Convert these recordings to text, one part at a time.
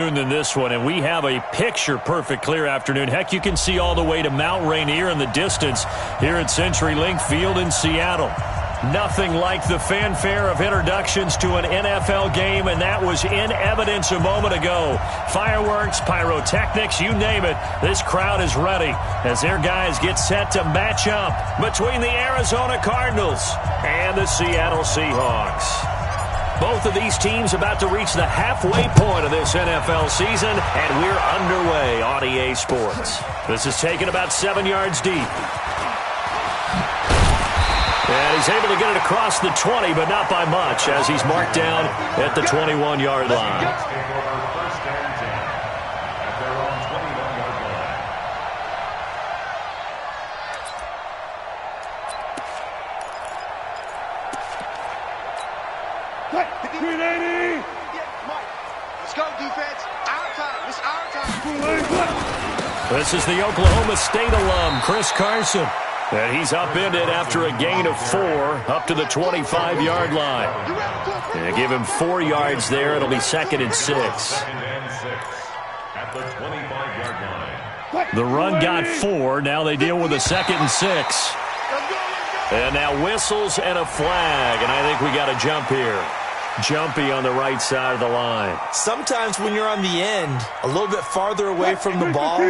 Than this one, and we have a picture-perfect clear afternoon. Heck, you can see all the way to Mount Rainier in the distance here at CenturyLink Field in Seattle. Nothing like the fanfare of introductions to an NFL game, and that was in evidence a moment ago. Fireworks, pyrotechnics, you name it. This crowd is ready as their guys get set to match up between the Arizona Cardinals and the Seattle Seahawks. Both of these teams about to reach the halfway point of this NFL season, and we're underway on EA Sports. This is taken about 7 yards deep. And he's able to get it across the 20, but not by much, as he's marked down at the 21-yard line. This is the Oklahoma State alum, Chris Carson. And he's upended after a gain of 4 up to the 25-yard line. And give him 4 yards there. It'll be 2nd and 6. At the 25-yard line. The run got 4. Now they deal with a 2nd and 6. And now whistles and a flag. And I think we got a jump here. Jumpy on the right side of the line. Sometimes when you're on the end, a little bit farther away from the ball,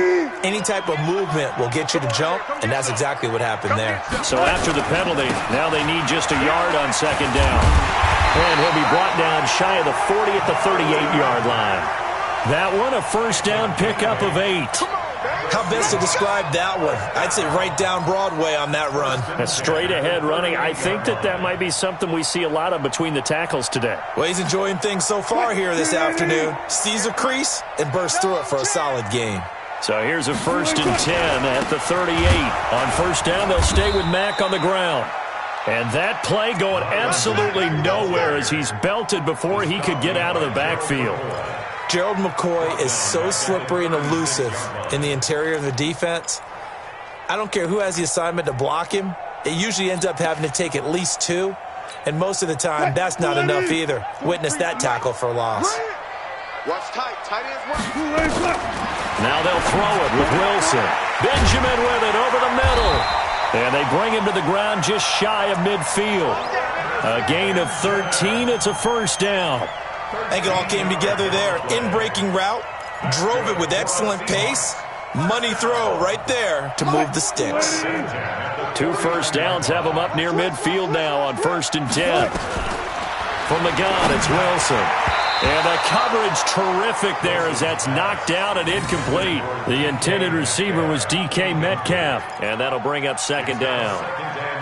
any type of movement will get you to jump, and that's exactly what happened there. So after the penalty, now they need just a yard on 2nd down. And he'll be brought down shy of the 40 at the 38-yard line. That one, a first down pickup of 8. How best to describe that one? I'd say right down Broadway on that run. A straight-ahead running. I think that might be something we see a lot of between the tackles today. Well, he's enjoying things so far here this afternoon. Sees a crease and bursts through it for a solid gain. So here's a 1st and 10 at the 38. On first down, they'll stay with Mack on the ground. And that play going absolutely nowhere as he's belted before he could get out of the backfield. Gerald McCoy is so slippery and elusive in the interior of the defense. I don't care who has the assignment to block him. It usually ends up having to take at least 2. And most of the time, that's not enough either. Witness that tackle for loss. Now they'll throw it with Wilson. Benjamin with it over the middle. And they bring him to the ground just shy of midfield. A gain of 13. It's a first down. I think it all came together there. In-breaking route, drove it with excellent pace. Money throw right there to move the sticks. 2 first downs have them up near midfield now on 1st and 10. From the gun, it's Wilson. And the coverage terrific there as that's knocked out and incomplete. The intended receiver was DK Metcalf. And that'll bring up 2nd down.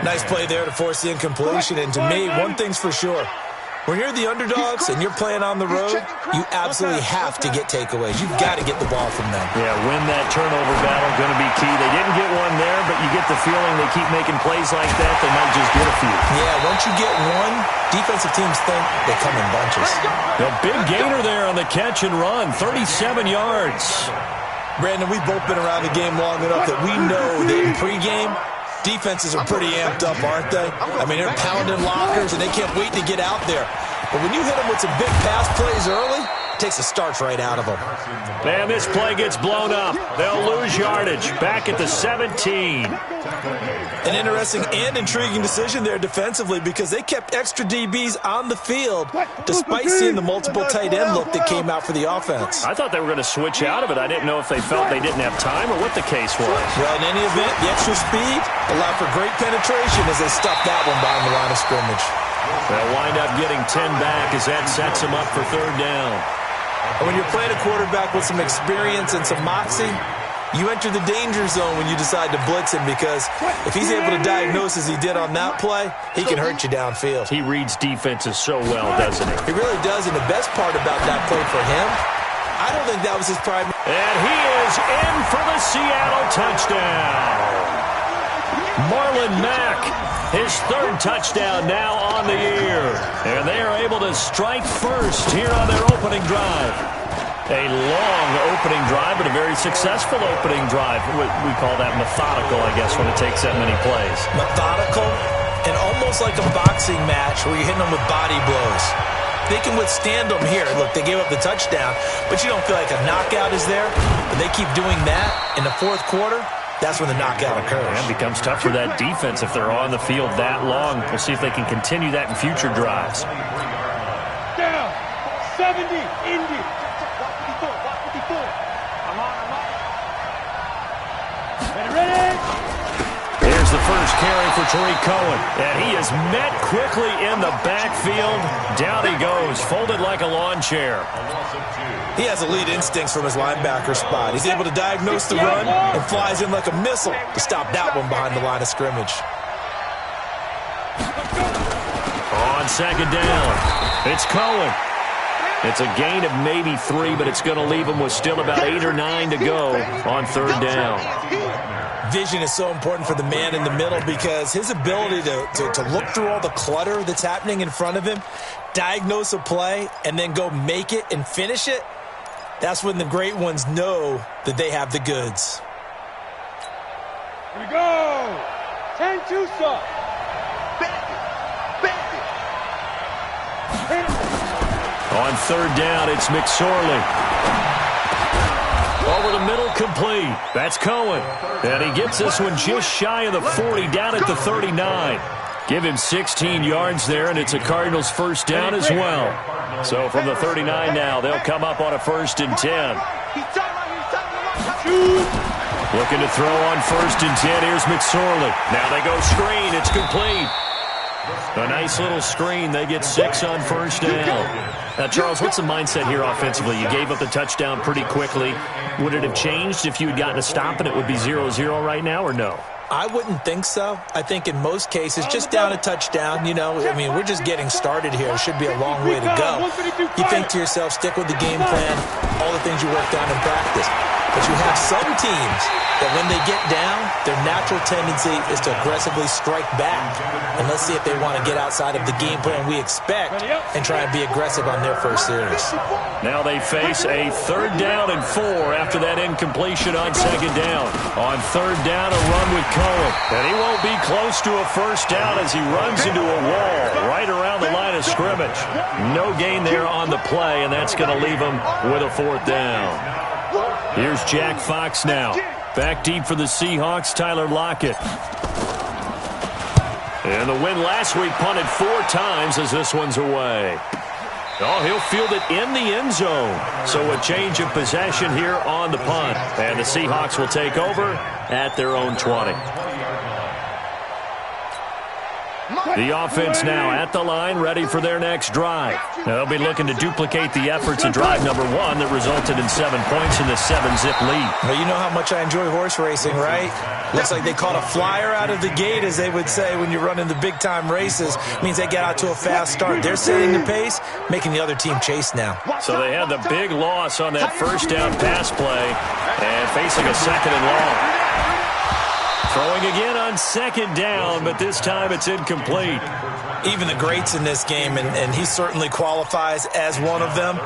Nice play there to force the incompletion. And to me, one thing's for sure. When you're the underdogs and you're playing on the road, you absolutely have to get takeaways. You've got to get the ball from them. Yeah, win that turnover battle, going to be key. They didn't get one there, but you get the feeling they keep making plays like that, they might just get a few. Yeah, once you get one, defensive teams think they come in bunches. A big gainer there on the catch and run, 37 yards. Brandon, we've both been around the game long enough that we know that in pregame, defenses are pretty amped up, aren't they? I mean, they're pounding lockers, and they can't wait to get out there. But when you hit them with some big pass plays early, it takes the starch right out of them. And this play gets blown up. They'll lose yardage. Back at the 17. An interesting and intriguing decision there defensively because they kept extra DBs on the field despite seeing the multiple tight end look that came out for the offense. I thought they were going to switch out of it. I didn't know if they felt they didn't have time or what the case was. Well, in any event, the extra speed allowed for great penetration as they stuffed that one behind the line of scrimmage. They'll wind up getting 10 back as that sets them up for 3rd down. And when you're playing a quarterback with some experience and some moxie, you enter the danger zone when you decide to blitz him because if he's able to diagnose as he did on that play, he can hurt you downfield. He reads defenses so well, doesn't he? He really does, and the best part about that play for him, I don't think that was his primary. And he is in for the Seattle touchdown. Marlon Mack, his 3rd touchdown now on the year. And they are able to strike first here on their opening drive. A long opening drive, but a very successful opening drive. We call that methodical, I guess, when it takes that many plays. Methodical and almost like a boxing match where you're hitting them with body blows. they can withstand them here. Look, they gave up the touchdown, but you don't feel like a knockout is there. But they keep doing that in the fourth quarter. That's when the knockout occurs. And it becomes tough for that defense if they're on the field that long. We'll see if they can continue that in future drives. Down, 70, Indy. Ready? Here's the first carry for Tariq Cohen. And he is met quickly in the backfield. Down he goes, folded like a lawn chair. He has elite instincts from his linebacker spot. He's able to diagnose the run and flies in like a missile to stop that one behind the line of scrimmage. On second down, it's Cohen. It's a gain of maybe 3, but it's going to leave him with still about 8 or 9 to go on third down. Vision is so important for the man in the middle because his ability to look through all the clutter that's happening in front of him, diagnose a play, and then go make it and finish it, that's when the great ones know that they have the goods. Here we go. 10-2 stop. On third down, it's McSorley. Over the middle, complete. That's Cohen. And he gets this one just shy of the 40, down at the 39. Give him 16 yards there, and it's a Cardinals first down as well. So from the 39 now, they'll come up on a 1st and 10. Looking to throw on 1st and 10. Here's McSorley. Now they go screen. It's complete. A nice little screen. They get 6 on first down. Now, Charles, what's the mindset here offensively? You gave up the touchdown pretty quickly. Would it have changed if you had gotten a stop and it would be 0-0 right now, or no? I wouldn't think so. I think in most cases, just down a touchdown, you know, I mean, we're just getting started here. It should be a long way to go. You think to yourself, stick with the game plan, all the things you worked on in practice. But you have some teams that when they get down, their natural tendency is to aggressively strike back. And let's see if they want to get outside of the game plan we expect and try and be aggressive on their first series. Now they face a 3rd down and 4 after that incompletion on 2nd down. On 3rd down, a run with Cohen. And he won't be close to a first down as he runs into a wall right around the line of scrimmage. No gain there on the play, and that's going to leave him with a 4th down. Here's Jack Fox now. Back deep for the Seahawks, Tyler Lockett. And the win last week, punted 4 times as this one's away. Oh, he'll field it in the end zone. So a change of possession here on the punt. And the Seahawks will take over at their own 20. The offense now at the line, ready for their next drive. They'll be looking to duplicate the efforts in drive number 1 that resulted in 7 points in the 7-zip lead. Well, you know how much I enjoy horse racing, right? Looks like they caught a flyer out of the gate, as they would say when you're running the big-time races. Means they get out to a fast start. They're setting the pace, making the other team chase now. So they had the big loss on that first down pass play and facing a 2nd and long. Throwing again on 2nd down, but this time it's incomplete. Even the greats in this game, and he certainly qualifies as one of them,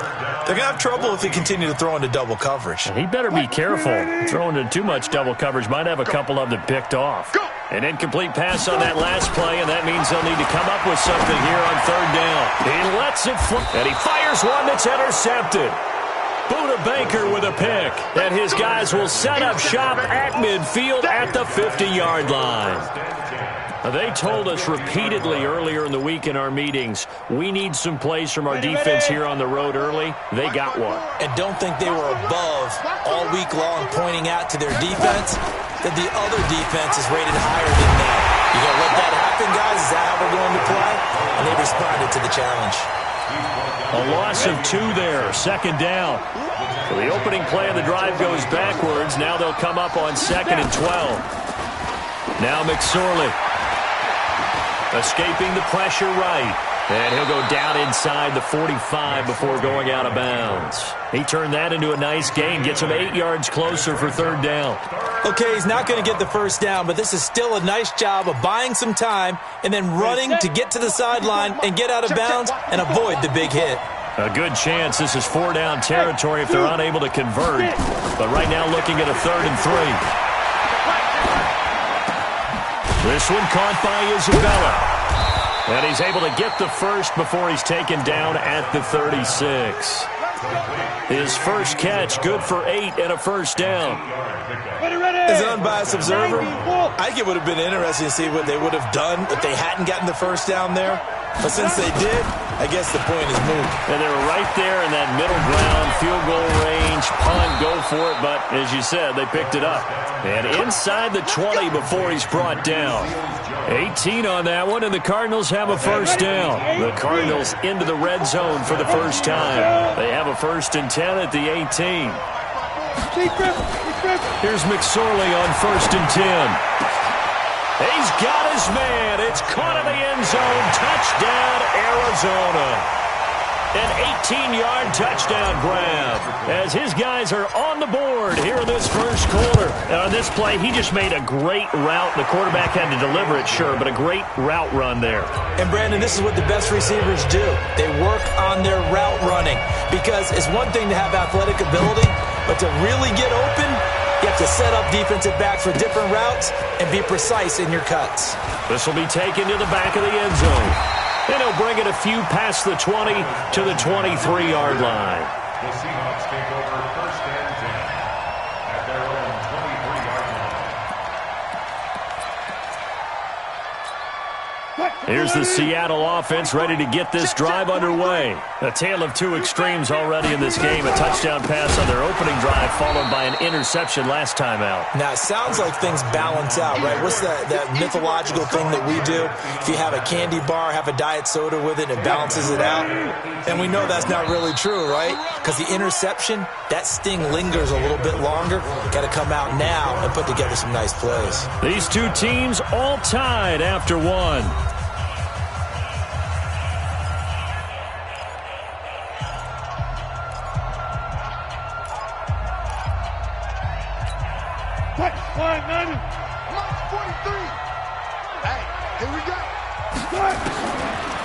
they're going to have trouble if they continue to throw into double coverage. He better be careful. Throwing into too much double coverage might have a couple of them picked off. An incomplete pass on that last play, and that means they'll need to come up with something here on 3rd down. He lets it fly, and he fires one that's intercepted. Buda Baker with a pick, and his guys will set up shop at midfield at the 50-yard line. They told us repeatedly earlier in the week in our meetings, we need some plays from our defense here on the road early. They got one. And don't think they were above all week long pointing out to their defense that the other defense is rated higher than them. You going to let that happen, guys? Is that how we're going to play? And they responded to the challenge. A loss of 2 there, 2nd down. So the opening play of the drive goes backwards. Now they'll come up on 2nd and 12. Now McSorley escaping the pressure right. And he'll go down inside the 45 before going out of bounds. He turned that into a nice gain, gets him 8 yards closer for 3rd down. Okay, he's not going to get the first down, but this is still a nice job of buying some time and then running to get to the sideline and get out of bounds and avoid the big hit. A good chance this is 4 down territory if they're unable to convert. But right now looking at a 3rd and 3. This one caught by Isabella. And he's able to get the first before he's taken down at the 36. His first catch, good for 8 and a first down. As an unbiased observer, I think it would have been interesting to see what they would have done if they hadn't gotten the first down there. But since they did, I guess the point is moot. And they were right there in that middle ground, field goal range, punt, go for it. But as you said, they picked it up. And inside the 20 before he's brought down. 18 on that one, and the Cardinals have a first down. The Cardinals into the red zone for the first time. They have a 1st and 10 at the 18. Here's McSorley on 1st and 10. He's got his man. It's caught in the end zone. Touchdown, Arizona. An 18-yard touchdown grab as his guys are on the board here in this first quarter. And on this play, he just made a great route. The quarterback had to deliver it, sure, but a great route run there. And, Brandon, this is what the best receivers do. They work on their route running because it's one thing to have athletic ability, but to really get open, you have to set up defensive backs for different routes and be precise in your cuts. This will be taken to the back of the end zone. And he'll bring it a few past the 20 to the 23-yard line. The Seahawks take over 1st and 10 at their own 23-yard line. Here's the Seattle offense ready to get this drive underway. A tale of two extremes already in this game. A touchdown pass on their opening drive followed by an interception last time out. Now, it sounds like things balance out, right? What's that mythological thing that we do? If you have a candy bar, have a diet soda with it, it balances it out. And we know that's not really true, right? Because the interception, that sting lingers a little bit longer. Got to come out now and put together some nice plays. These two teams all tied after one. Line 90. Mark 43. Hey, here we go.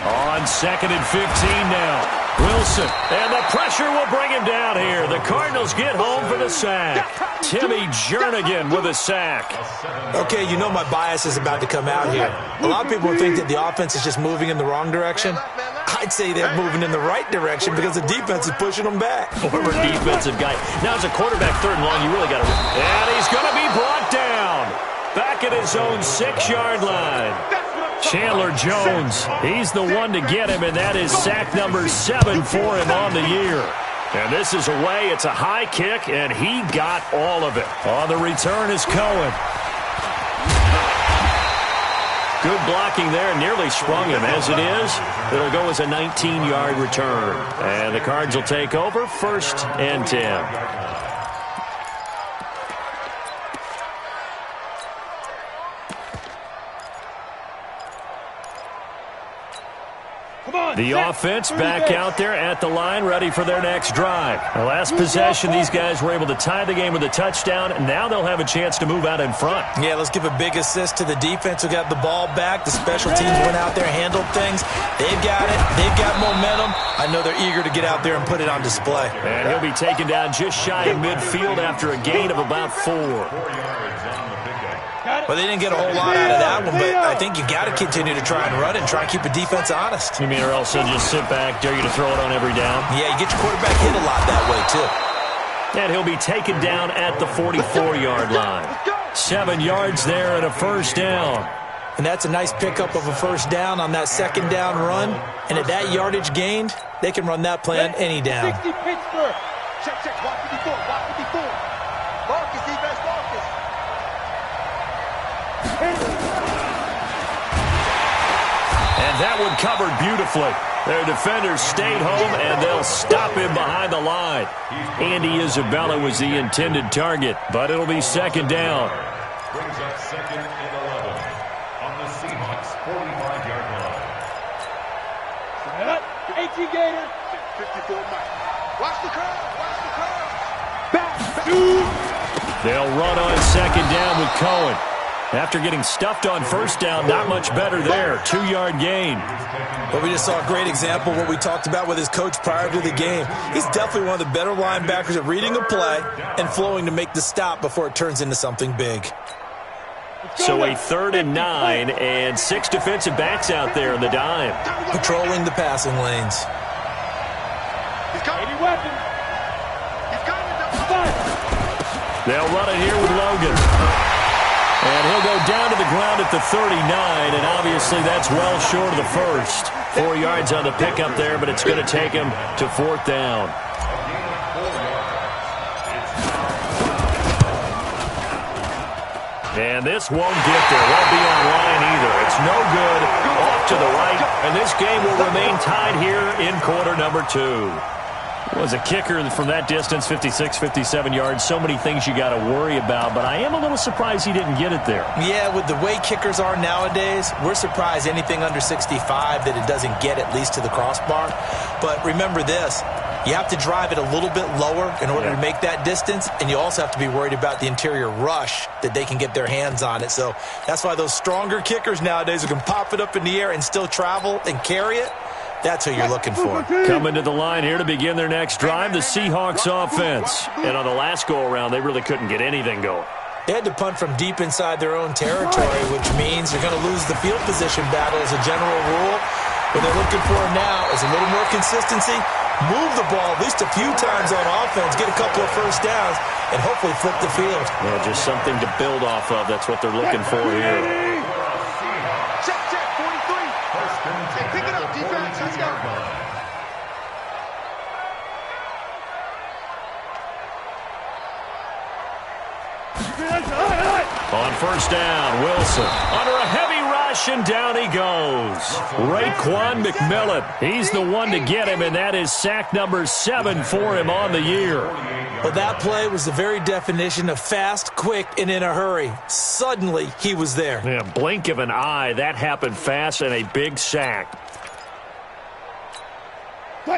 On 2nd and 15 now. Wilson, and the pressure will bring him down here. The Cardinals get home for the sack. Timmy Jernigan with a sack. Okay, you know my bias is about to come out here. A lot of people think that the offense is just moving in the wrong direction. I'd say they're moving in the right direction because the defense is pushing them back. Former defensive guy. Now as a quarterback 3rd and long, you really got to... And he's going to be brought down. Back at his own 6-yard line. Chandler Jones, he's the one to get him, and that is sack number 7 for him on the year. And this is away. It's a high kick, and he got all of it. On the return is Cohen. Good blocking there, nearly sprung him. As it is, it'll go as a 19-yard return. And the Cards will take over 1st and 10. The offense back out there at the line, ready for their next drive. The last possession, these guys were able to tie the game with a touchdown. Now they'll have a chance to move out in front. Yeah, let's give a big assist to the defense who got the ball back. The special teams went out there, handled things. They've got it. They've got momentum. I know they're eager to get out there and put it on display. And he'll be taken down just shy of midfield after a gain of about 4. Well, they didn't get a whole lot out of that one, but I think you got to continue to try and run it and try and keep the defense honest. You mean or else they'll just sit back, dare you to throw it on every down? Yeah, you get your quarterback hit a lot that way, too. And he'll be taken down at the 44-yard line. 7 yards there and a 1st down. And that's a nice pickup of a 1st down on that 2nd down run. And at that yardage gained, they can run that play on any down. 60 Pittsburgh. Check, check. Block 54. Block 54. Marcus, defense, Marcus. And that one covered beautifully. Their defenders stayed home, and they'll stop him behind the line. Andy Isabella was the intended target, but it'll be 2nd down. Brings up 2nd and 11 on the Seahawks 45-yard line. 18 Gator. 54 Mike. Watch the curve. Watch the curve. Back. They'll run on 2nd down with Cohen. After getting stuffed on 1st down, not much better there. 2-yard gain. But we just saw a great example of what we talked about with his coach prior to the game. He's definitely one of the better linebackers at reading a play and flowing to make the stop before it turns into something big. So a 3rd and 9 and 6 defensive backs out there in the dime. Patrolling the passing lanes. He's coming. Any weapon? He's coming. They'll run it here with Logan. And he'll go down to the ground at the 39, and obviously that's well short of the first. 4 yards on the pickup there, but it's going to take him to 4th down. And this won't get there. Won't be on line either. It's no good. Off to the right. And this game will remain tied here in quarter number 2. Was a kicker from that distance, 56, 57 yards. So many things you got to worry about, but I am a little surprised he didn't get it there. Yeah, with the way kickers are nowadays, we're surprised anything under 65 that it doesn't get at least to the crossbar. But remember this, you have to drive it a little bit lower in order to make that distance, and you also have to be worried about the interior rush that they can get their hands on it. So that's why those stronger kickers nowadays who can pop it up in the air and still travel and carry it, that's who you're looking for. Coming to the line here to begin their next drive, the Seahawks offense. And on the last go-around, they really couldn't get anything going. They had to punt from deep inside their own territory, which means they're going to lose the field position battle as a general rule. What they're looking for now is a little more consistency, move the ball at least a few times on offense, get a couple of first downs, and hopefully flip the field. Yeah, just something to build off of. That's what they're looking for here. Check, 43. Hey, pick it up, defense. Let's go. On first down, Wilson under a heavy rush, and down he goes. Raekwon McMillan, he's the one to get him, and that is sack number 7 for him on the year. Well, that play was the very definition of fast, quick, and in a hurry. Suddenly, he was there. Yeah, blink of an eye, that happened fast, and a big sack.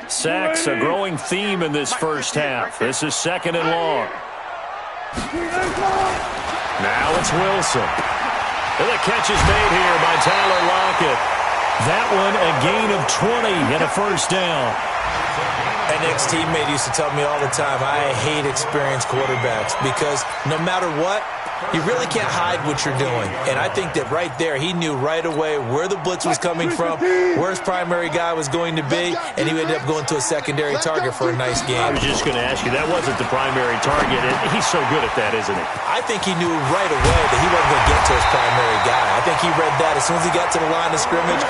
Sacks, a growing theme in this first half. This is 2nd and long. Now it's Wilson. And the catch is made here by Tyler Lockett. That one a gain of 20 and a first down. An ex-teammate used to tell me all the time, I hate experienced quarterbacks because no matter what, you really can't hide what you're doing. And I think that right there, he knew right away where the blitz was coming from, where his primary guy was going to be, and he ended up going to a secondary target for a nice game. I was just going to ask you, that wasn't the primary target, and he's so good at that, isn't he? I think he knew right away that he wasn't going to get to his primary guy. I think he read that as soon as he got to the line of scrimmage,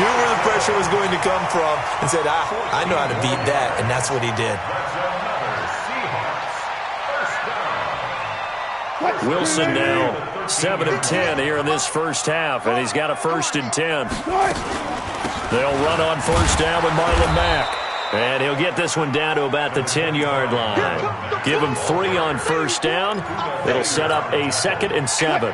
knew where the pressure was going to come from, and said, I know how to beat that, and that's what he did. Wilson now 7 of 10 here in this first half, and he's got a 1st and 10. They'll run on first down with Marlon Mack. And he'll get this one down to about the 10-yard line. Give him 3 on first down. It'll set up a 2nd and 7.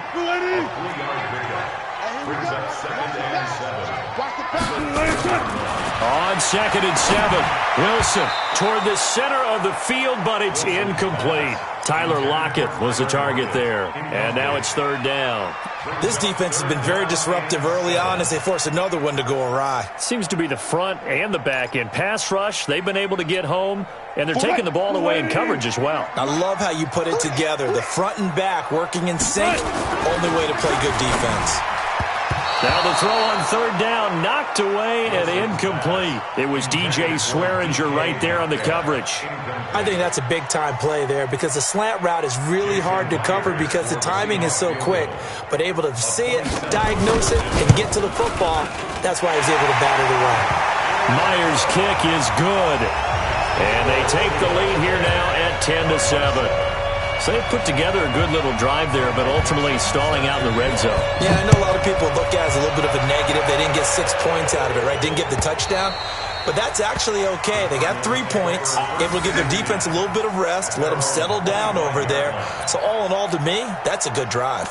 On 2nd and 7, Wilson toward the center of the field, but it's incomplete. Tyler Lockett was the target there, and now it's 3rd down. This defense has been very disruptive early on as they force another one to go awry. Seems to be the front and the back end. Pass rush, they've been able to get home, and they're taking the ball away in coverage as well. I love how you put it together. The front and back working in sync, only way to play good defense. Now the throw on 3rd down, knocked away and incomplete. It was DJ Swearinger right there on the coverage. I think that's a big-time play there because the slant route is really hard to cover because the timing is so quick. But able to see it, diagnose it, and get to the football, that's why he was able to bat it away. Myers' kick is good. And they take the lead here now at 10-7. So they put together a good little drive there, but ultimately stalling out in the red zone. Yeah, I know a lot of people look at it as a little bit of a negative. They didn't get 6 points out of it, right? Didn't get the touchdown. But that's actually okay. They got 3 points, able to give their defense a little bit of rest, let them settle down over there. So all in all, to me, that's a good drive.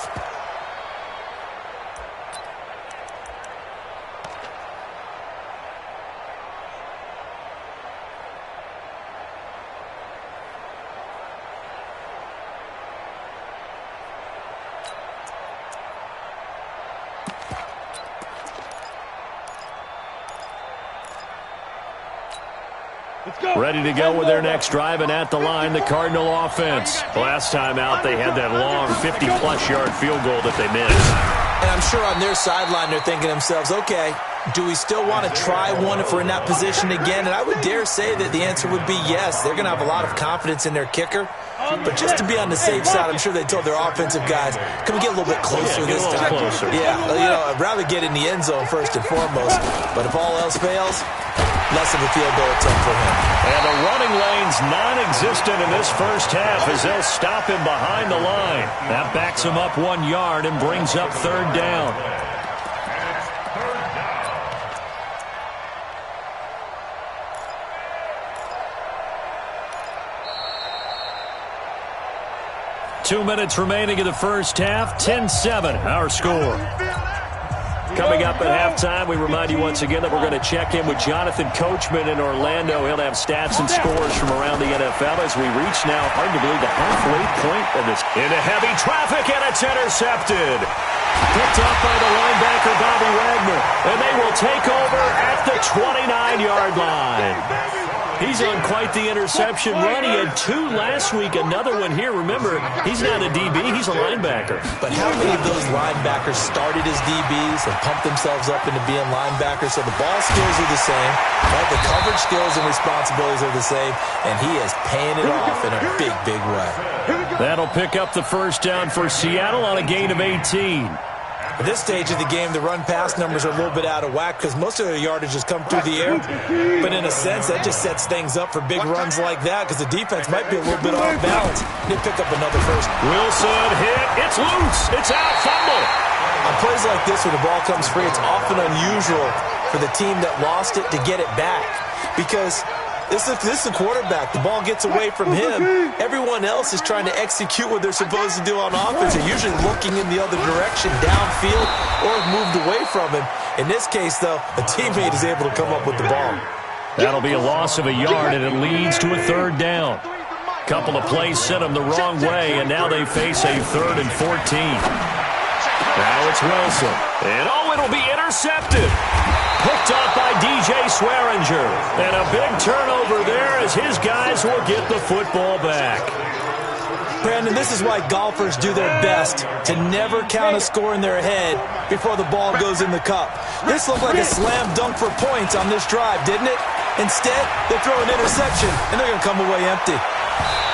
Ready to go with their next drive, and at the line, the Cardinal offense. Last time out, they had that long 50-plus yard field goal that they missed. And I'm sure on their sideline they're thinking to themselves, okay, do we still want to try one if we're in that position again? And I would dare say that the answer would be yes. They're going to have a lot of confidence in their kicker. But just to be on the safe side, I'm sure they told their offensive guys, can we get a little bit closer this time? Closer. Yeah, I'd rather get in the end zone first and foremost. But if all else fails, less of a field goal attempt for him. And the running lane's non-existent in this first half as they'll stop him behind the line. That backs him up 1 yard and brings up third down. 2 minutes remaining in the first half. 10-7, our score. Coming up at halftime, we remind you once again that we're going to check in with Jonathan Coachman in Orlando. He'll have stats and scores from around the NFL as we reach now, hard to believe, the halfway point of this. Into heavy traffic, and it's intercepted. Picked up by the linebacker, Bobby Wagner. And they will take over at the 29-yard line. He's on quite the interception run. He had 2 last week, another one here. Remember, he's not a DB, he's a linebacker. But how many of those linebackers started as DBs and pumped themselves up into being linebackers? So the ball skills are the same, right? The coverage skills and responsibilities are the same, and he is paying it off in a big, big way. That'll pick up the first down for Seattle on a gain of 18. At this stage of the game, the run-pass numbers are a little bit out of whack because most of their yardage has come through the air. But in a sense, that just sets things up for big runs like that because the defense might be a little bit off balance. They pick up another first. Wilson hit. It's loose. It's out. Fumble. On plays like this, when the ball comes free, it's often unusual for the team that lost it to get it back because this is a quarterback. The ball gets away from him. Everyone else is trying to execute what they're supposed to do on offense. They're usually looking in the other direction, downfield, or moved away from him. In this case, though, a teammate is able to come up with the ball. That'll be a loss of a yard, and it leads to a third down. Couple of plays sent them the wrong way, and now they face a 3rd and 14. Now it's Wilson. And, it'll be intercepted. Picked up by DJ Swearinger. And a big turnover there as his guys will get the football back. Brandon, this is why golfers do their best to never count a score in their head before the ball goes in the cup. This looked like a slam dunk for points on this drive, didn't it? Instead, they throw an interception, and they're going to come away empty.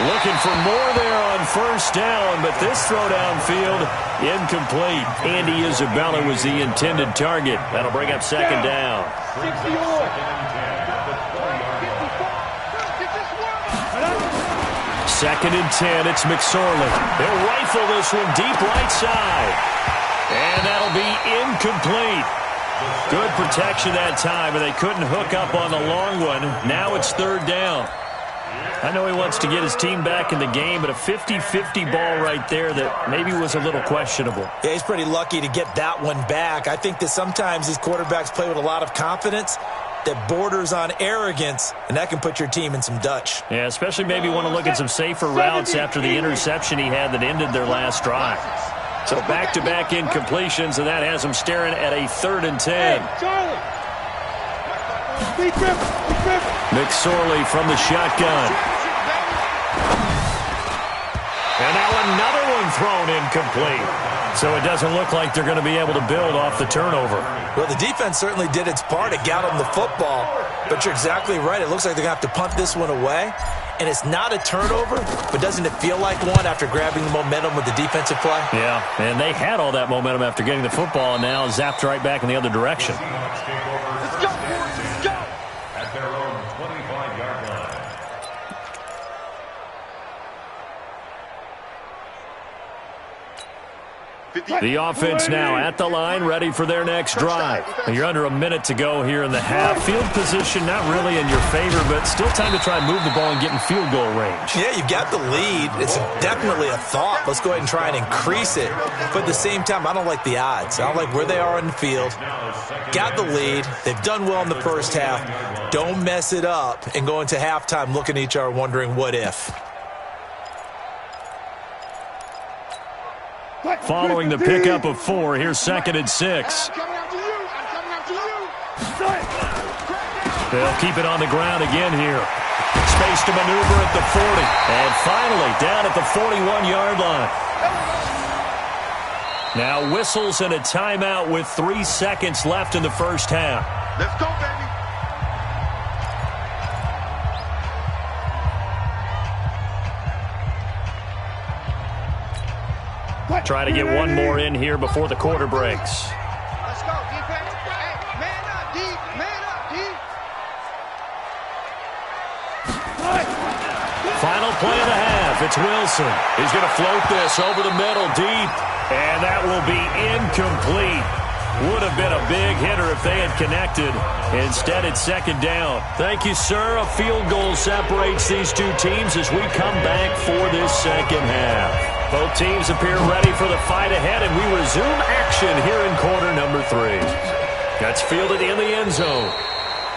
Looking for more there on first down, but this throw downfield incomplete. Andy Isabella was the intended target. That'll bring up second down. Second and 10, it's McSorley. They'll rifle this one deep right side. And that'll be incomplete. Good protection that time, and they couldn't hook up on the long one. Now it's third down. I know he wants to get his team back in the game, but a 50-50 ball right there that maybe was a little questionable. Yeah, he's pretty lucky to get that one back. I think that sometimes these quarterbacks play with a lot of confidence that borders on arrogance, and that can put your team in some Dutch. Yeah, especially maybe want to look at some safer routes after the interception he had that ended their last drive. So back-to-back incompletions, and that has them staring at a 3rd and 10. McSorley from the shotgun. And now another one thrown incomplete. So it doesn't look like they're going to be able to build off the turnover. Well, the defense certainly did its part. It got them the football. But you're exactly right. It looks like they're going to have to punt this one away. And it's not a turnover, but doesn't it feel like one after grabbing the momentum with the defensive play? Yeah, and they had all that momentum after getting the football and now zapped right back in the other direction. Let's go. Let's go. At their own 25-yard line. The offense now at the line, ready for their next drive. You're under a minute to go here in the half. Field position not really in your favor, but still time to try and move the ball and get in field goal range. Yeah, you've got the lead. It's definitely a thought. Let's go ahead and try and increase it. But at the same time, I don't like the odds. I don't like where they are in the field. Got the lead. They've done well in the first half. Don't mess it up and go into halftime looking at each other wondering what if. Following the pickup of 4, here's 2nd and 6. They'll keep it on the ground again here. Space to maneuver at the 40. And finally, down at the 41-yard line. Now whistles and a timeout with 3 seconds left in the first half. Let's go, baby. Try to get one more in here before the quarter breaks. Let's go, defense. Hey, man up, D. Man up, D. Final play of the half. It's Wilson. He's going to float this over the middle deep. And that will be incomplete. Would have been a big hitter if they had connected. Instead, it's second down. Thank you, sir. A field goal separates these two teams as we come back for this second half. Both teams appear ready for the fight ahead, and we resume action here in quarter number 3. That's fielded in the end zone.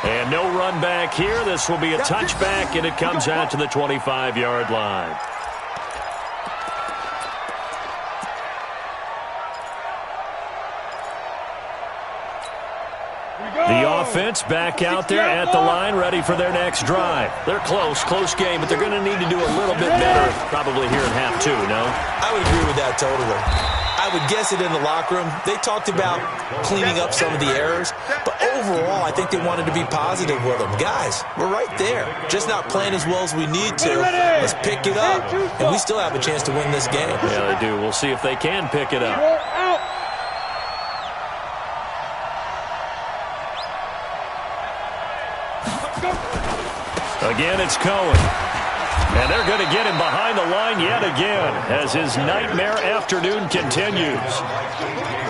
And no run back here. This will be a touchback, and it comes out to the 25-yard line. The offense back out there at the line, ready for their next drive. They're close game, but they're going to need to do a little bit better probably here in half 2, no? I would agree with that totally. I would guess it in the locker room. They talked about cleaning up some of the errors, but overall, I think they wanted to be positive with them. Guys, we're right there. Just not playing as well as we need to. Let's pick it up, and we still have a chance to win this game. Yeah, they do. We'll see if they can pick it up. Again, it's Cohen. And they're going to get him behind the line yet again as his nightmare afternoon continues.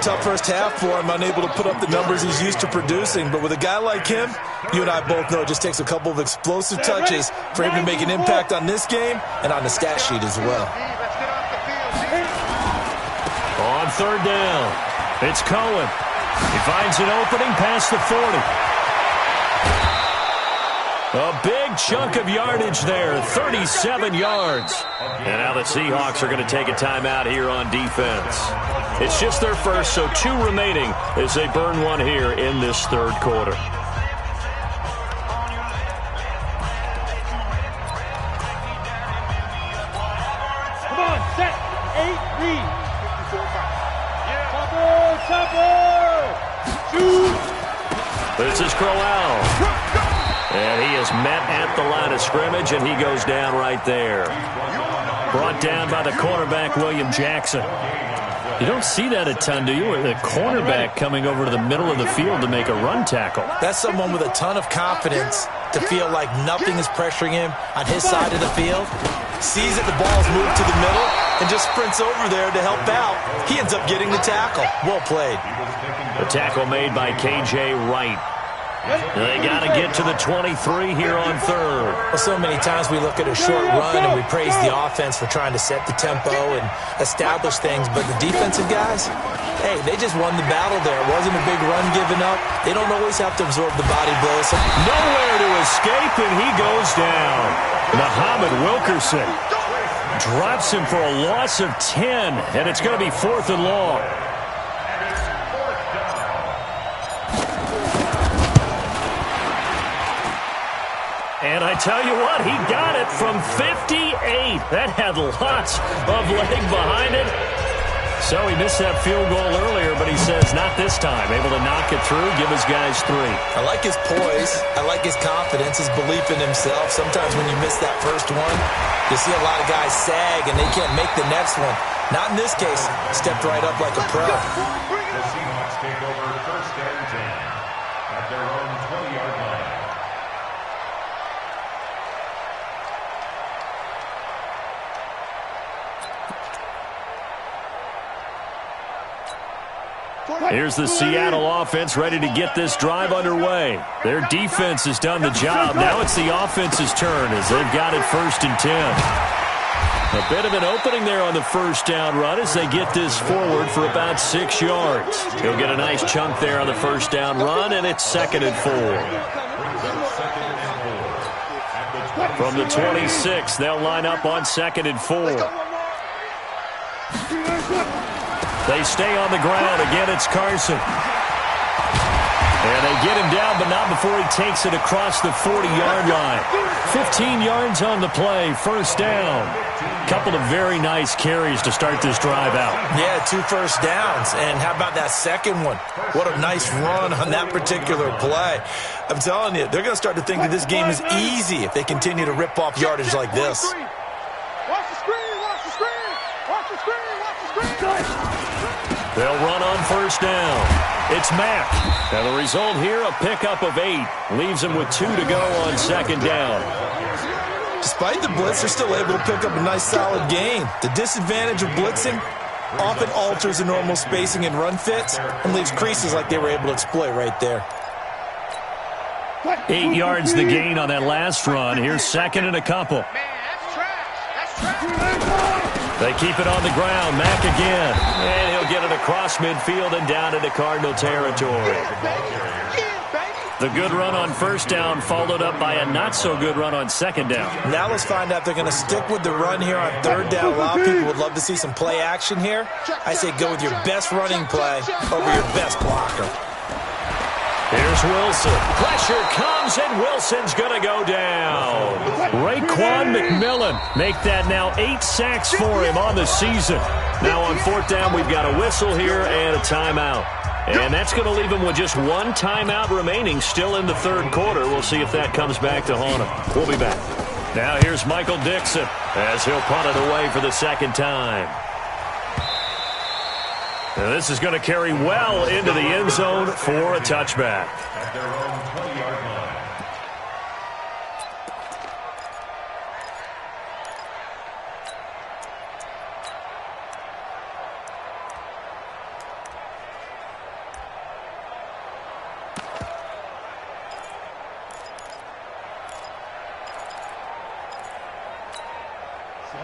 Tough first half for him, unable to put up the numbers he's used to producing. But with a guy like him, you and I both know it just takes a couple of explosive touches for him to make an impact on this game and on the stat sheet as well. On third down, it's Cohen. He finds an opening past the 40. A big chunk of yardage there, 37 yards. And now the Seahawks are going to take a timeout here on defense. It's just their first, so 2 remaining as they burn one here in this third quarter. Come on, set, 8, read. Chopper, shoot. This is Crowell. And he is met at the line of scrimmage, and he goes down right there. Brought down by the cornerback, William Jackson. You don't see that a ton, do you? The cornerback coming over to the middle of the field to make a run tackle. That's someone with a ton of confidence to feel like nothing is pressuring him on his side of the field. Sees that the ball's moved to the middle and just sprints over there to help out. He ends up getting the tackle. Well played. The tackle made by K.J. Wright. They got to get to the 23 here on third. Well, so many times we look at a short run and we praise the offense for trying to set the tempo and establish things, but the defensive guys, hey, they just won the battle there. It wasn't a big run given up. They don't always have to absorb the body blows. Nowhere to escape, and he goes down. Muhammad Wilkerson drops him for a loss of 10, and it's going to be 4th and long. And I tell you what, he got it from 58. That had lots of leg behind it. So he missed that field goal earlier, but he says not this time. Able to knock it through, give his guys 3. I like his poise. I like his confidence, his belief in himself. Sometimes when you miss that first one, you see a lot of guys sag and they can't make the next one. Not in this case. Stepped right up like a pro. The Seahawks take over first and 10 at their own 20-yard line. Here's the Seattle offense ready to get this drive underway. Their defense has done the job. Now it's the offense's turn as they've got it 1st and 10. A bit of an opening there on the first down run as they get this forward for about 6 yards. He'll get a nice chunk there on the first down run, and it's 2nd and 4. From the 26, they'll line up on 2nd and 4. They stay on the ground. Again, it's Carson. And they get him down, but not before he takes it across the 40-yard line. 15 yards on the play, first down. Couple of very nice carries to start this drive out. Yeah, 2 first downs. And how about that second one? What a nice run on that particular play. I'm telling you, they're going to start to think that this game is easy if they continue to rip off yardage like this. Watch the screen, watch the screen, watch the screen, watch the screen. They'll run on first down. It's Mack. And the result here, a pickup of 8. Leaves him with 2 to go on second down. Despite the blitz, they're still able to pick up a nice solid gain. The disadvantage of blitzing often alters the normal spacing and run fits and leaves creases like they were able to exploit right there. 8 yards the gain on that last run. Here's second and a couple. Man, that's trash. That's trash. They keep it on the ground. Mack again. And he'll get it across midfield and down into Cardinal territory. The good run on first down followed up by a not-so-good run on second down. Now let's find out if they're going to stick with the run here on third down. A lot of people would love to see some play action here. I say go with your best running play over your best blocker. Here's Wilson. Pressure comes, and Wilson's going to go down. Raekwon McMillan make that now 8 sacks for him on the season. Now on fourth down, we've got a whistle here and a timeout. And that's going to leave him with just 1 timeout remaining still in the third quarter. We'll see if that comes back to haunt him. We'll be back. Now here's Michael Dixon as he'll punt it away for the second time. And this is going to carry well into the end zone for a touchback. At their own 20-yard line.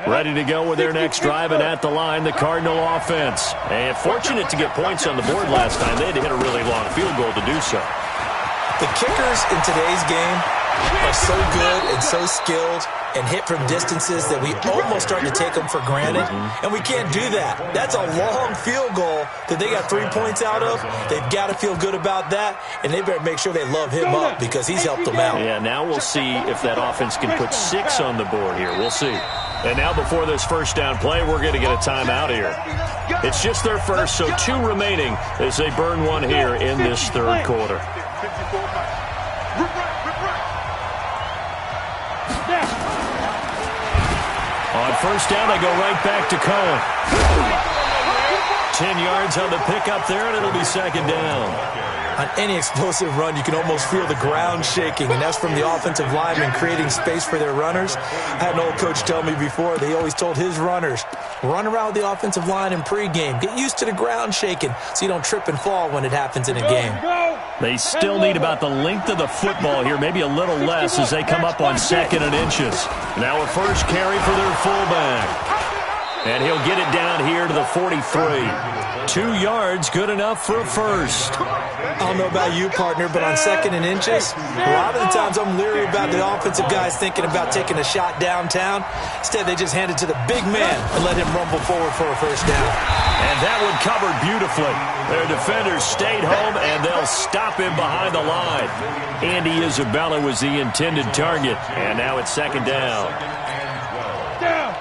Ready to go with their next drive, and at the line, the Cardinal offense. And fortunate to get points on the board last time. They had to hit a really long field goal to do so. The kickers in today's game are so good and so skilled and hit from distances that we almost start to take them for granted. And we can't do that. That's a long field goal that they got 3 points out of. They've got to feel good about that, and they better make sure they love him up because he's helped them out. Yeah, now we'll see if that offense can put 6 on the board here. We'll see. And now before this first down play, we're going to get a timeout here. It's just their first, so 2 remaining as they burn 1 here in this third quarter. On first down, they go right back to Cohen. 10 yards on the pickup there, and it'll be second down. On any explosive run, you can almost feel the ground shaking, and that's from the offensive linemen creating space for their runners. I had an old coach tell me before, they always told his runners, run around the offensive line in pregame. Get used to the ground shaking so you don't trip and fall when it happens in a game. They still need about the length of the football here, maybe a little less as they come up on second and inches. Now a first carry for their fullback. And he'll get it down here to the 43. 2 yards, good enough for a first. I don't know about you, partner, but on second and inches, a lot of the times I'm leery about the offensive guys thinking about taking a shot downtown. Instead, they just hand it to the big man and let him rumble forward for a first down. And that one covered beautifully. Their defenders stayed home, and they'll stop him behind the line. Andy Isabella was the intended target, and now it's second down. Down.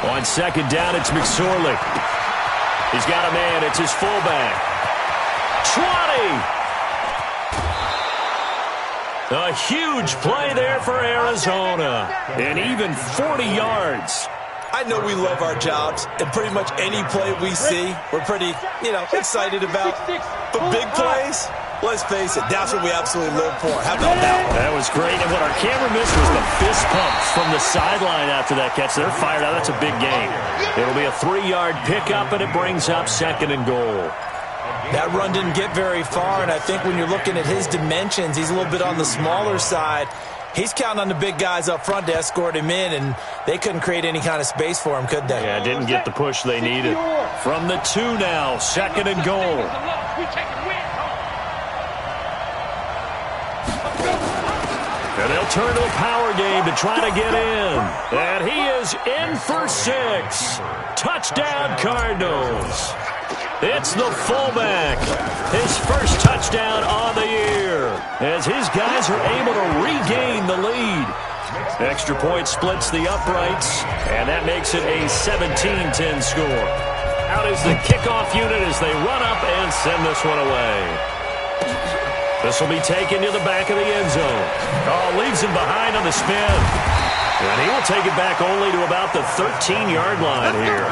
On second down, it's McSorley. He's got a man. It's his fullback. 20. A huge play there for Arizona. And even 40 yards. I know we love our jobs, and pretty much any play we see, we're pretty, excited about. But big plays, let's face it, that's what we absolutely live for. How about that one? That was great. And what our camera missed was the fist pumps from the sideline after that catch. They're fired out. That's a big gain. It'll be a 3-yard pickup, and it brings up second and goal. That run didn't get very far, and I think when you're looking at his dimensions, he's a little bit on the smaller side. He's counting on the big guys up front to escort him in, and they couldn't create any kind of space for him, could they? Yeah, didn't get the push they needed. From the 2 now, second and goal. And they'll turn to a power game to try to get in. And he is in for 6. Touchdown, Cardinals. It's the fullback. His first touchdown on the year as his guys are able to regain the lead. Extra point splits the uprights, and that makes it a 17-10 score. Out is the kickoff unit as they run up and send this one away. This will be taken to the back of the end zone. Oh, leaves him behind on the spin. And he will take it back only to about the 13-yard line here.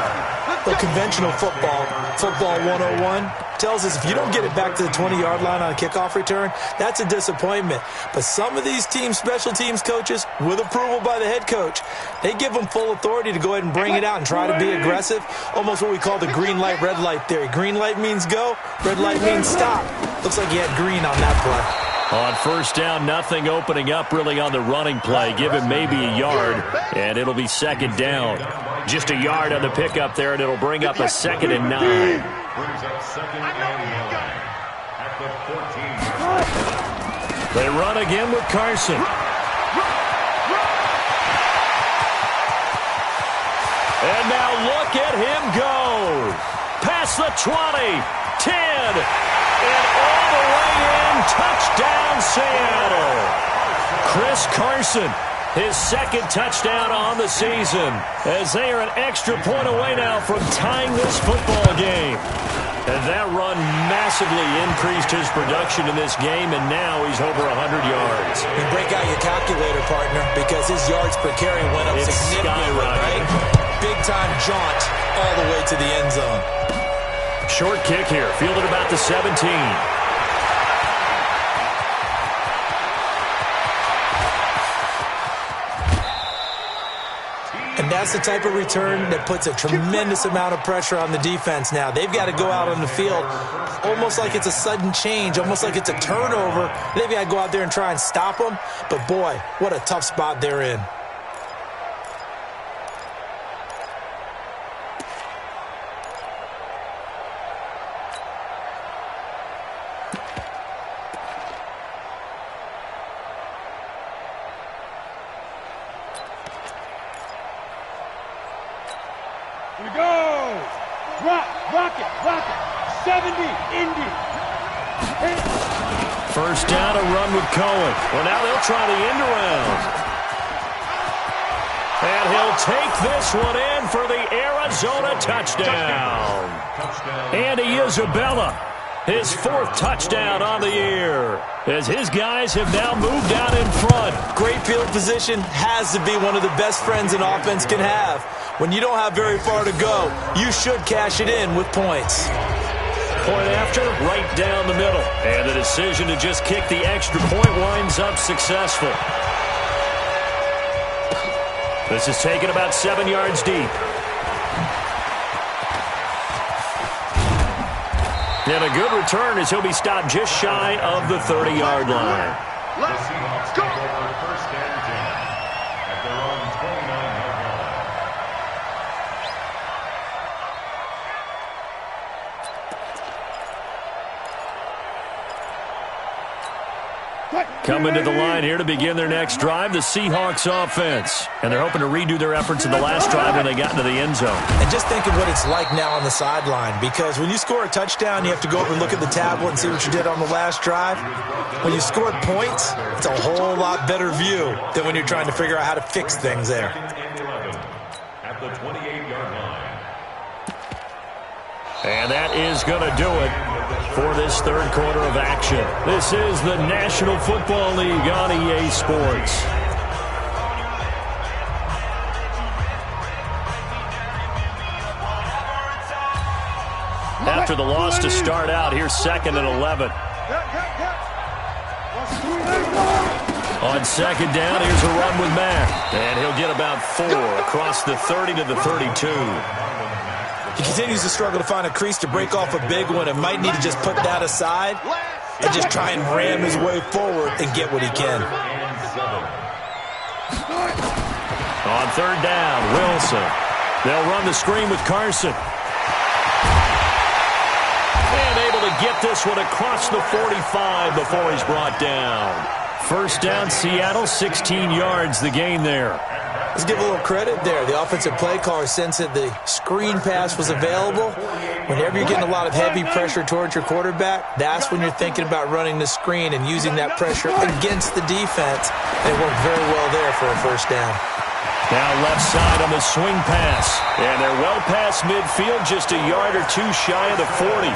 Well, conventional football 101, tells us if you don't get it back to the 20-yard line on a kickoff return, that's a disappointment. But some of these teams, special teams coaches, with approval by the head coach, they give them full authority to go ahead and bring it out and try to be aggressive. Almost what we call the green light, red light theory. Green light means go, red light means stop. Looks like he had green on that play. On first down, nothing opening up really on the running play. Give him maybe a yard, and it'll be second down. Just a yard on the pickup there, and it'll bring up a 2nd and 9. Brings up 2nd and 9 at the 14. They run again with Carson. And now look at him go. Past the 20, 10, and all the way in. Touchdown, Seattle. Chris Carson, his 2nd touchdown on the season, as they are an extra point away now from tying this football game. And that run massively increased his production in this game, and now he's over 100 yards. And break out your calculator, partner, because his yards per carry went up significantly, right? Big-time jaunt all the way to the end zone. Short kick here, fielded about the 17. And that's the type of return that puts a tremendous amount of pressure on the defense now. They've got to go out on the field almost like it's a sudden change, almost like it's a turnover. They've got to go out there and try and stop them. But, boy, what a tough spot they're in. Here we go. Rock it. 70, Indy. First down, a run with Cohen. Well, now they'll try the end around. And he'll take this one in for the Arizona touchdown. Andy Isabella, his 4th touchdown on the year, as his guys have now moved out in front. Great field position has to be one of the best friends an offense can have. When you don't have very far to go, you should cash it in with points. Point after, right down the middle. And the decision to just kick the extra point winds up successful. This is taken about 7 yards deep. And a good return as he'll be stopped just shy of the 30-yard line. The Seahawks take over first and 10 at their own 29-yard line. Coming to the line here to begin their next drive, the Seahawks offense. And they're hoping to redo their efforts in the last drive when they got into the end zone. And just think of what it's like now on the sideline, because when you score a touchdown, you have to go over and look at the tablet and see what you did on the last drive. When you scored points, it's a whole lot better view than when you're trying to figure out how to fix things there. At the 28-yard line. And that is going to do it for this third quarter of action. This is the National Football League on EA Sports. After the loss to start out, here's 2nd and 11. On 2nd down, here's a run with Mack. And he'll get about 4 across the 30 to the 32. He continues to struggle to find a crease to break off a big one and might need to just put that aside and just try and ram his way forward and get what he can. On 3rd down, Wilson. They'll run the screen with Carson. And able to get this one across the 45 before he's brought down. First down, Seattle, 16 yards the gain there. Let's give a little credit there. The offensive play caller sensed that the screen pass was available. Whenever you're getting a lot of heavy pressure towards your quarterback, that's when you're thinking about running the screen and using that pressure against the defense. And it worked very well there for a first down. Now left side on the swing pass. And they're well past midfield, just a yard or two shy of the 40.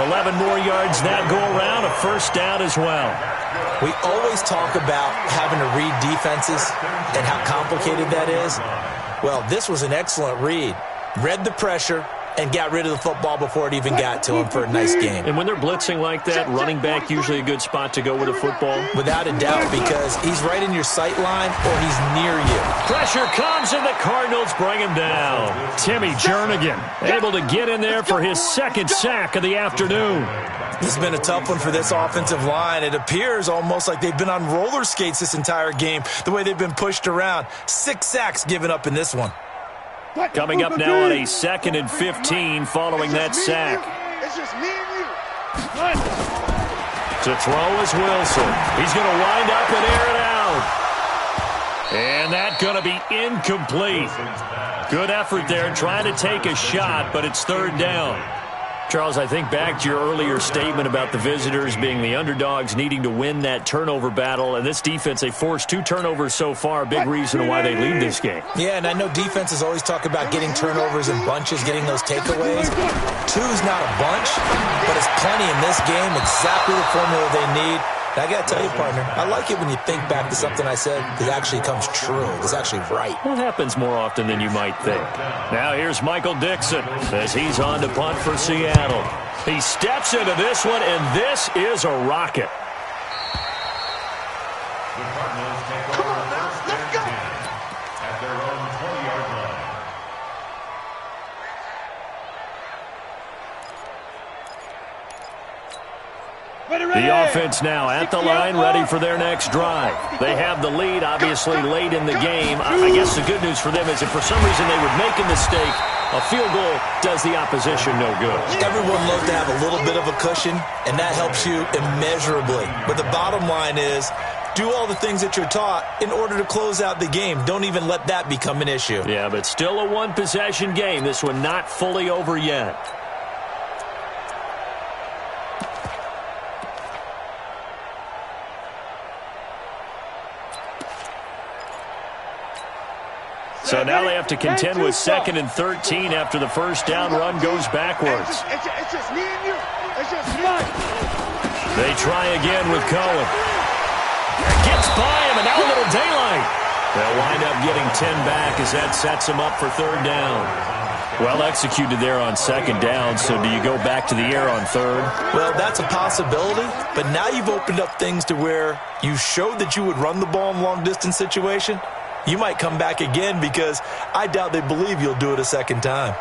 11 more yards that go around, a first down as well. We always talk about having to read defenses and how complicated that is. Well, this was an excellent read. Read the pressure and got rid of the football before it even got to him for a nice game. And when they're blitzing like that, running back usually a good spot to go with a football? Without a doubt, because he's right in your sight line or he's near you. Pressure comes and the Cardinals bring him down. Timmy Jernigan able to get in there for his second sack of the afternoon. This has been a tough one for this offensive line. It appears almost like they've been on roller skates this entire game, the way they've been pushed around. 6 sacks given up in this one. Coming up now on a 2nd and 15 following that sack. It's just me and you. To throw is Wilson. He's going to wind up and air it out. And that's going to be incomplete. Good effort there trying to take a shot, but it's third down. Charles, I think back to your earlier statement about the visitors being the underdogs needing to win that turnover battle. And this defense, they forced 2 turnovers so far, a big reason why they lead this game. Yeah, and I know defenses always talk about getting turnovers in bunches, getting those takeaways. 2's not a bunch, but it's plenty in this game, exactly the formula they need. And I got to tell you, partner, I like it when you think back to something I said that actually comes true. It's actually right. Well, it happens more often than you might think. Now here's Michael Dixon as he's on to punt for Seattle. He steps into this one, and this is a rocket. The Cardinals take over first and 10 at their own 20-yard line. The offense now at the line, ready for their next drive. They have the lead, obviously, late in the game. I guess the good news for them is if for some reason they would make a mistake, a field goal does the opposition no good. Everyone loves to have a little bit of a cushion, and that helps you immeasurably. But the bottom line is, do all the things that you're taught in order to close out the game. Don't even let that become an issue. Yeah, but still a one-possession game. This one not fully over yet. So now they have to contend with 2nd and 13 after the first down run goes backwards. It's just me and you. It's just me. They try again with Cohen. Gets by him, and now a little daylight. They'll wind up getting 10 back as that sets them up for third down. Well executed there on 2nd down, so do you go back to the air on 3rd? Well, that's a possibility, but now you've opened up things to where you showed that you would run the ball in long-distance situation. You might come back again because I doubt they believe you'll do it a second time.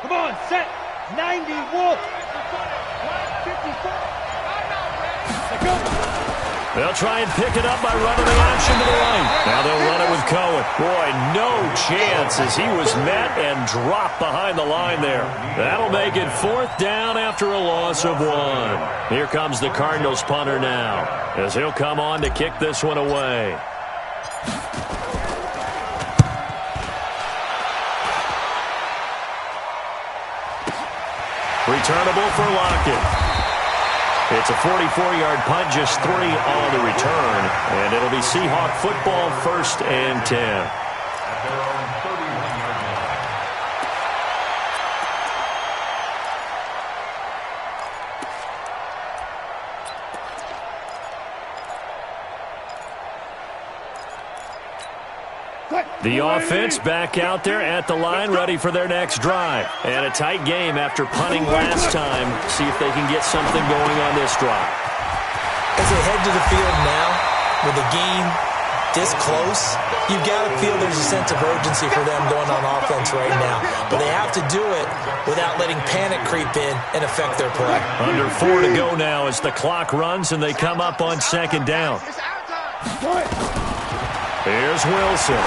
Come on, set. 90, Wolf. 54. They'll try and pick it up by running the option to the right. Now they'll run it with Cohen. Boy, no chance as he was met and dropped behind the line there. That'll make it 4th down after a loss of 1. Here comes the Cardinals punter now as he'll come on to kick this one away. Returnable for Lockett. It's a 44-yard punt, just 3 on the return. And it'll be Seahawk football, 1st and 10. At their own 31-yard line. The offense back out there at the line, ready for their next drive. And a tight game after punting last time. See if they can get something going on this drive. As they head to the field now, with the game this close, you've got to feel there's a sense of urgency for them going on offense right now. But they have to do it without letting panic creep in and affect their play. Under 4 to go now as the clock runs and they come up on 2nd down. It's our time. Here's Wilson.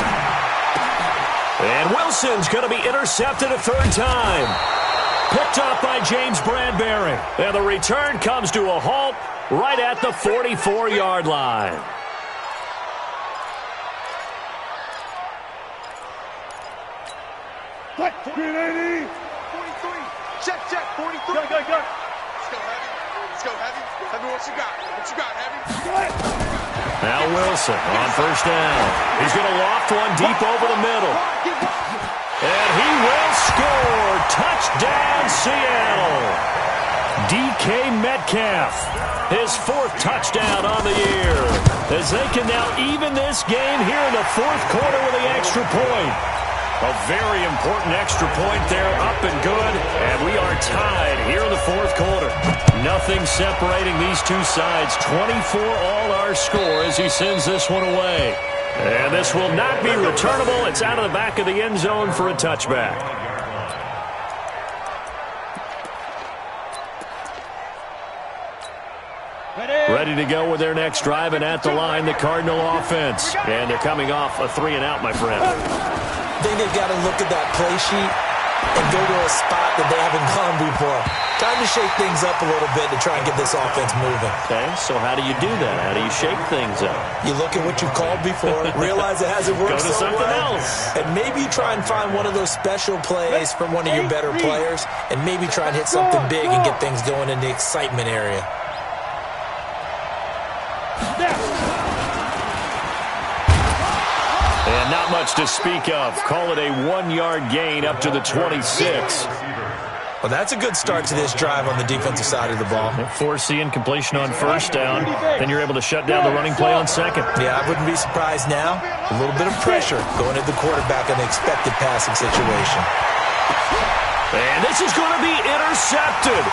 And Wilson's going to be intercepted a third time. Picked up by James Bradbury. And the return comes to a halt right at the 44-yard line. Screen 80. 43. Check, 43. Go. Let's go, Heavy. Let's go, Heavy. Heavy, what you got? What you got, Heavy? Now Wilson on first down. He's going to loft one deep over the middle. And he will score. Touchdown, Seattle. DK Metcalf, his fourth touchdown on the year, as they can now even this game here in the fourth quarter with the extra point. A very important extra point there, up and good, and we are tied here in the fourth quarter. Nothing separating these two sides. 24 all our score as he sends this one away. And this will not be returnable. It's out of the back of the end zone for a touchback. Ready to go with their next drive, and at the line, the Cardinal offense. And they're coming off a 3-and-out, my friend. I think they've got to look at that play sheet and go to a spot that they haven't gone before. Time to shake things up a little bit to try and get this offense moving. Okay, so how do you do that? How do you shake things up? You look at what you called before, realize it hasn't worked Go to so something well, else. and maybe try and find one of those special plays from one of your better players, and maybe try and hit something big and get things going in the excitement area. And not much to speak of. Call it a 1-yard gain up to the 26. Well, that's a good start to this drive on the defensive side of the ball. Force the incompletion on first down. Then you're able to shut down the running play on second. Yeah, I wouldn't be surprised now. A little bit of pressure going at the quarterback in the expected passing situation. And this is going to be intercepted.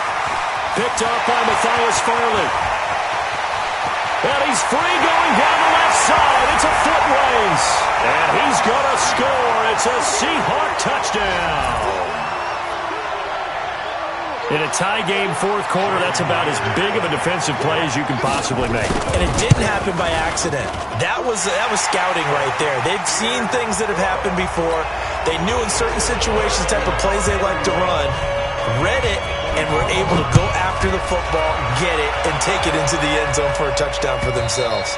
Picked off by Matthias Farley. And he's free going down the left side. It's a foot race. And he's going to score. It's a Seahawk touchdown. In a tie game fourth quarter, that's about as big of a defensive play as you can possibly make. And it didn't happen by accident. That was scouting right there. They've seen things that have happened before. They knew in certain situations the type of plays they like to run, read it, and were able to go after the football, get it, and take it into the end zone for a touchdown for themselves.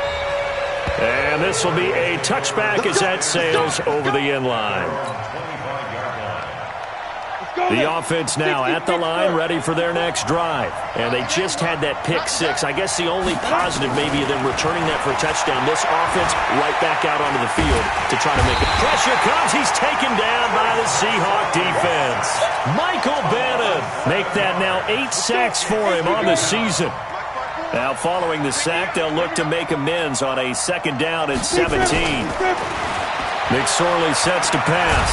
And this will be a touchback as that sails over the end line. The offense now at the line, ready for their next drive. And they just had that pick six. I guess the only positive maybe of them returning that for a touchdown. This offense right back out onto the field to try to make it. Pressure comes. He's taken down by the Seahawk defense. Michael Bannon make that now 8 sacks for him on the season. Now following the sack, they'll look to make amends on a second down at 17. McSorley sets to pass.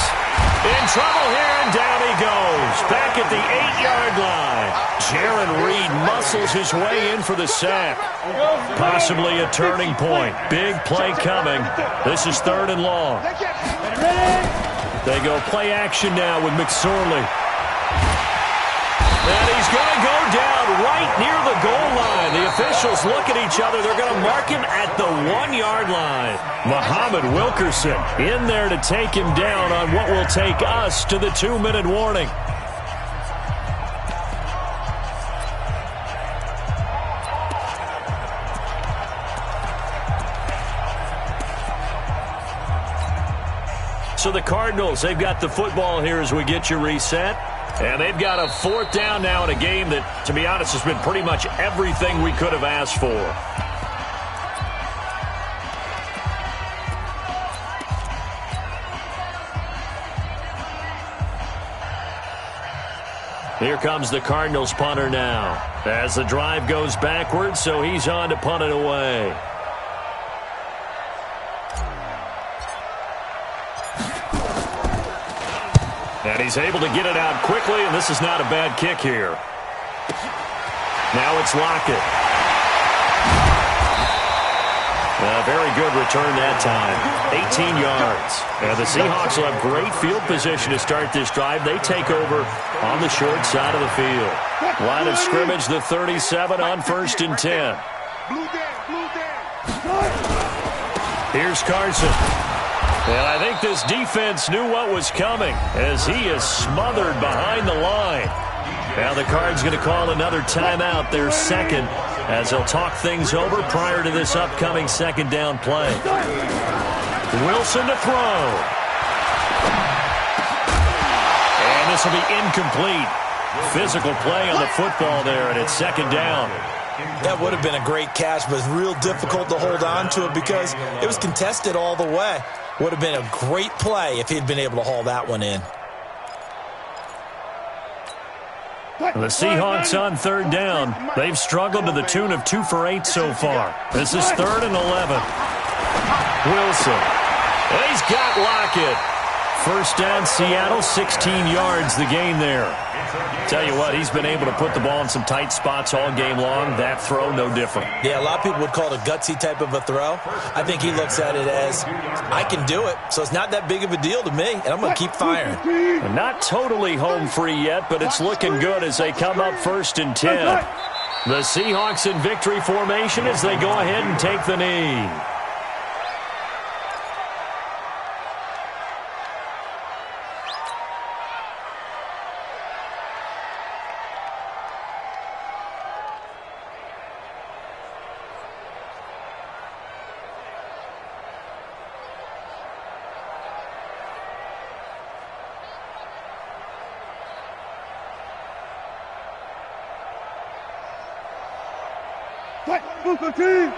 In trouble here, and down he goes. Back at the 8-yard line. Jaron Reed muscles his way in for the sack. Possibly a turning point. Big play coming. This is 3rd and long. They go play action now with McSorley. And he's going to go down right near the goal line. The officials look at each other. They're going to mark him at the 1-yard line. Muhammad Wilkerson in there to take him down on what will take us to the 2-minute warning. So the Cardinals, they've got the football here as we get you reset. And they've got a 4th down now in a game that, to be honest, has been pretty much everything we could have asked for. Here comes the Cardinals punter now. As the drive goes backwards, so he's on to punt it away. And he's able to get it out quickly, and this is not a bad kick here. Now it's Lockett. A very good return that time. 18 yards. And the Seahawks will have great field position to start this drive. They take over on the short side of the field. Line of scrimmage, the 37 on 1st and 10. Here's Carson. And I think this defense knew what was coming as he is smothered behind the line. Now the Cards going to call another timeout, their second, as they'll talk things over prior to this upcoming second down play. Wilson to throw. And this will be incomplete. Physical play on the football there, and it's second down. That would have been a great catch, but it's real difficult to hold on to it because it was contested all the way. Would have been a great play if he'd been able to haul that one in. The Seahawks on third down. They've struggled to the tune of 2 for 8 so far. This is 3rd and 11. Wilson. He's got Lockett. First down, Seattle, 16 yards the gain there. Tell you what, he's been able to put the ball in some tight spots all game long. That throw, no different. Yeah, a lot of people would call it a gutsy type of a throw. I think he looks at it as, I can do it, so it's not that big of a deal to me, and I'm going to keep firing. Not totally home free yet, but it's looking good as they come up 1st and 10. The Seahawks in victory formation as they go ahead and take the knee. Move the team.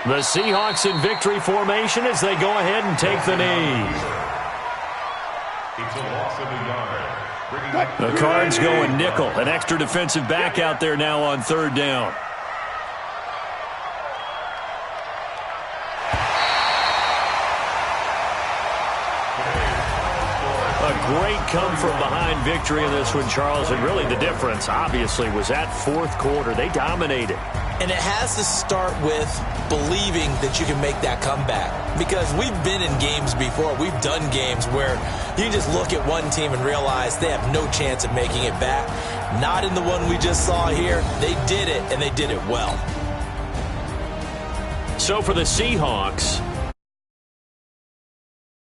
The Seahawks in victory formation as they go ahead and take the knee. It's a loss of a yard. The Cards going nickel. An extra defensive back out there now on 3rd down. Great come-from-behind victory in this one, Charles. And really the difference, obviously, was that 4th quarter. They dominated. And it has to start with believing that you can make that comeback. Because we've been in games before. We've done games where you just look at one team and realize they have no chance of making it back. Not in the one we just saw here. They did it, and they did it well. So for the Seahawks,